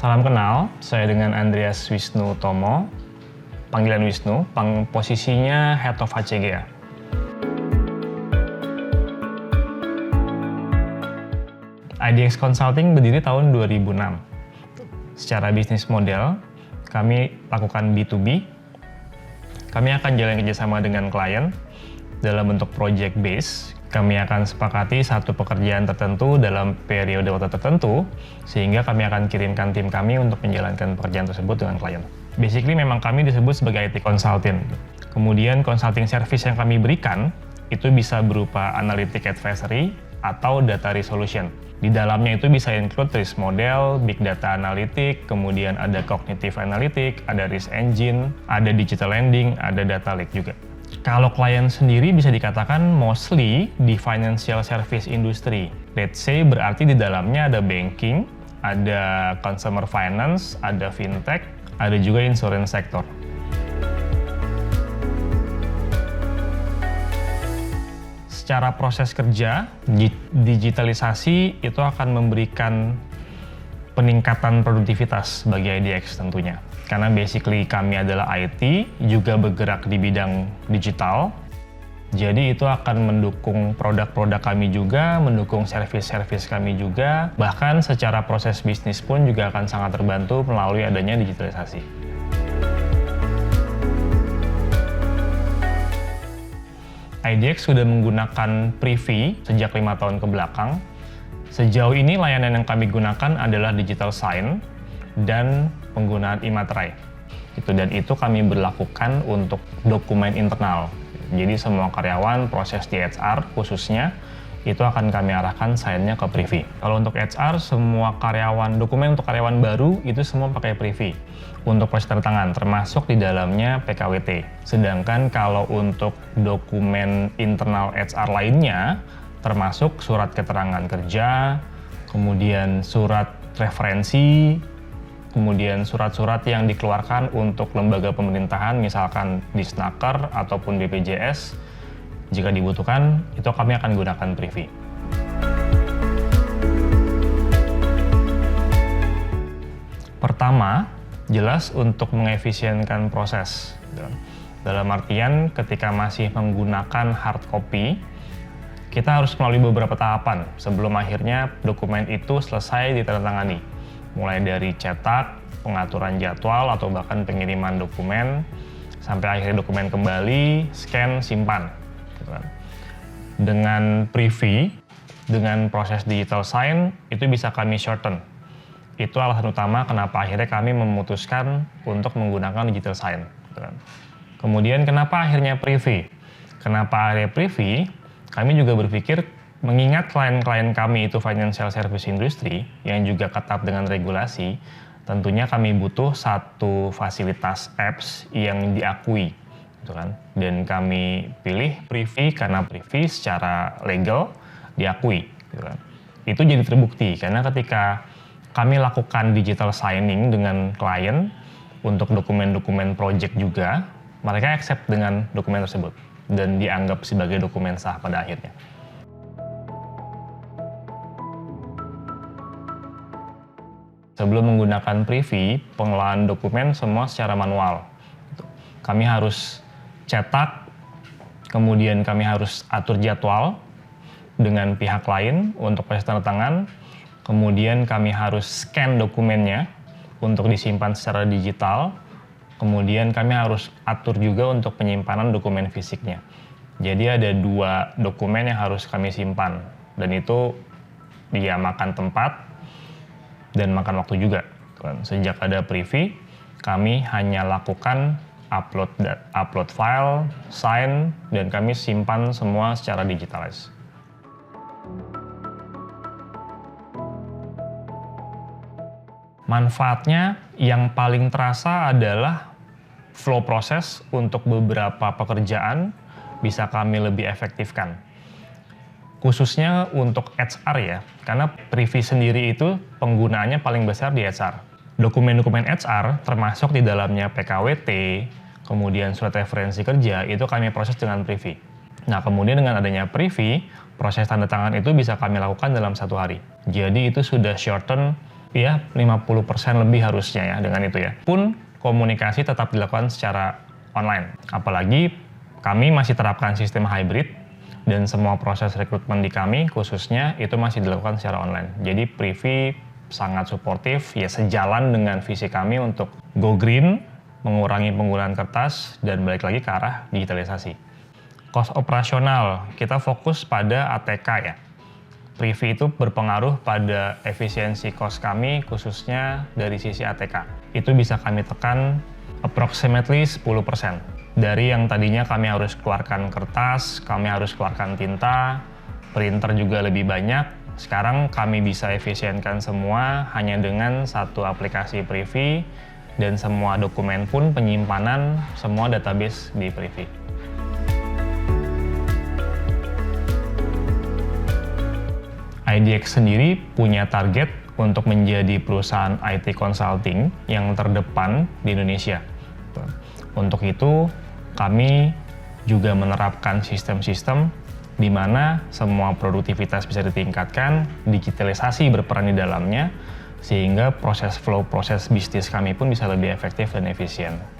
Salam kenal, saya dengan Andreas Wisnu Tomo, panggilan Wisnu, posisinya Head of HCGA. IDX Consulting berdiri tahun 2006. Secara bisnis model, kami lakukan B2B. Kami akan jalan kerjasama dengan klien dalam bentuk project base. Kami akan sepakati satu pekerjaan tertentu dalam periode waktu tertentu, sehingga kami akan kirimkan tim kami untuk menjalankan pekerjaan tersebut dengan klien. Basically memang kami disebut sebagai IT consultant. Kemudian consulting service yang kami berikan itu bisa berupa analytic advisory atau data resolution. Di dalamnya itu bisa include risk model, big data analytic, kemudian ada cognitive analytic, ada risk engine, ada digital lending, ada data lake juga. Kalau klien sendiri bisa dikatakan mostly di financial service industry. Let's say berarti di dalamnya ada banking, ada consumer finance, ada fintech, ada juga insurance sector. Secara proses kerja, digitalisasi itu akan memberikan peningkatan produktivitas bagi IDX tentunya. Karena basically kami adalah IT, juga bergerak di bidang digital. Jadi itu akan mendukung produk-produk kami juga, mendukung service-service kami juga. Bahkan secara proses bisnis pun juga akan sangat terbantu melalui adanya digitalisasi. IDX sudah menggunakan Privy sejak 5 tahun ke belakang. Sejauh ini layanan yang kami gunakan adalah digital sign dan penggunaan e-materai. Dan itu kami berlakukan untuk dokumen internal. Jadi semua karyawan proses di HR khususnya itu akan kami arahkan sign-nya ke Privy. Kalau untuk HR, semua karyawan, dokumen untuk karyawan baru itu semua pakai Privy untuk proses tanda tangan, termasuk di dalamnya PKWT. Sedangkan kalau untuk dokumen internal HR lainnya, termasuk surat keterangan kerja, kemudian surat referensi, kemudian surat-surat yang dikeluarkan untuk lembaga pemerintahan, misalkan Disnaker ataupun BPJS, jika dibutuhkan, itu kami akan gunakan Privy. Pertama, jelas untuk mengefisienkan proses. Dalam artian, ketika masih menggunakan hard copy, kita harus melalui beberapa tahapan sebelum akhirnya dokumen itu selesai ditandatangani. Mulai dari cetak, pengaturan jadwal, atau bahkan pengiriman dokumen, sampai akhirnya dokumen kembali, scan, simpan. Dengan Privy, dengan proses digital sign, itu bisa kami shorten. Itu alasan utama kenapa akhirnya kami memutuskan untuk menggunakan digital sign. Kemudian kenapa akhirnya Privy? Kenapa akhirnya Privy? Kami juga berpikir, mengingat klien-klien kami itu financial service industry yang juga ketat dengan regulasi, tentunya kami butuh satu fasilitas apps yang diakui, Dan kami pilih Privy karena Privy secara legal diakui, Itu jadi terbukti karena ketika kami lakukan digital signing dengan klien untuk dokumen-dokumen project juga, mereka accept dengan dokumen tersebut dan dianggap sebagai dokumen sah pada akhirnya. Sebelum menggunakan Privy, pengelolaan dokumen semua secara manual. Kami harus cetak, kemudian kami harus atur jadwal dengan pihak lain untuk proses tanda tangan, kemudian kami harus scan dokumennya untuk disimpan secara digital, kemudian kami harus atur juga untuk penyimpanan dokumen fisiknya. Jadi ada 2 dokumen yang harus kami simpan, dan itu dia makan tempat dan makan waktu juga. Sejak ada Privy, kami hanya lakukan upload file, sign, dan kami simpan semua secara digitalis. Manfaatnya yang paling terasa adalah flow proses untuk beberapa pekerjaan bisa kami lebih efektifkan. Khususnya untuk HR ya, karena Privy sendiri itu penggunaannya paling besar di HR. Dokumen-dokumen HR termasuk di dalamnya PKWT, kemudian surat referensi kerja, itu kami proses dengan Privy. Nah, kemudian dengan adanya Privy, proses tanda tangan itu bisa kami lakukan dalam 1 hari. Jadi itu sudah shorten ya 50% lebih harusnya ya dengan itu ya. Pun komunikasi tetap dilakukan secara online. Apalagi kami masih terapkan sistem hybrid dan semua proses rekrutmen di kami khususnya itu masih dilakukan secara online. Jadi Privy sangat suportif, ya sejalan dengan visi kami untuk go green, mengurangi penggunaan kertas, dan balik lagi ke arah digitalisasi. Cost operasional, kita fokus pada ATK ya. Privy itu berpengaruh pada efisiensi cost kami khususnya dari sisi ATK. Itu bisa kami tekan approximately 10%. Dari yang tadinya kami harus keluarkan kertas, kami harus keluarkan tinta, printer juga lebih banyak, sekarang kami bisa efisienkan semua hanya dengan satu aplikasi Privy dan semua dokumen pun penyimpanan semua database di Privy. IDX sendiri punya target untuk menjadi perusahaan IT consulting yang terdepan di Indonesia. Untuk itu, kami juga menerapkan sistem-sistem di mana semua produktivitas bisa ditingkatkan, digitalisasi berperan di dalamnya, sehingga proses bisnis kami pun bisa lebih efektif dan efisien.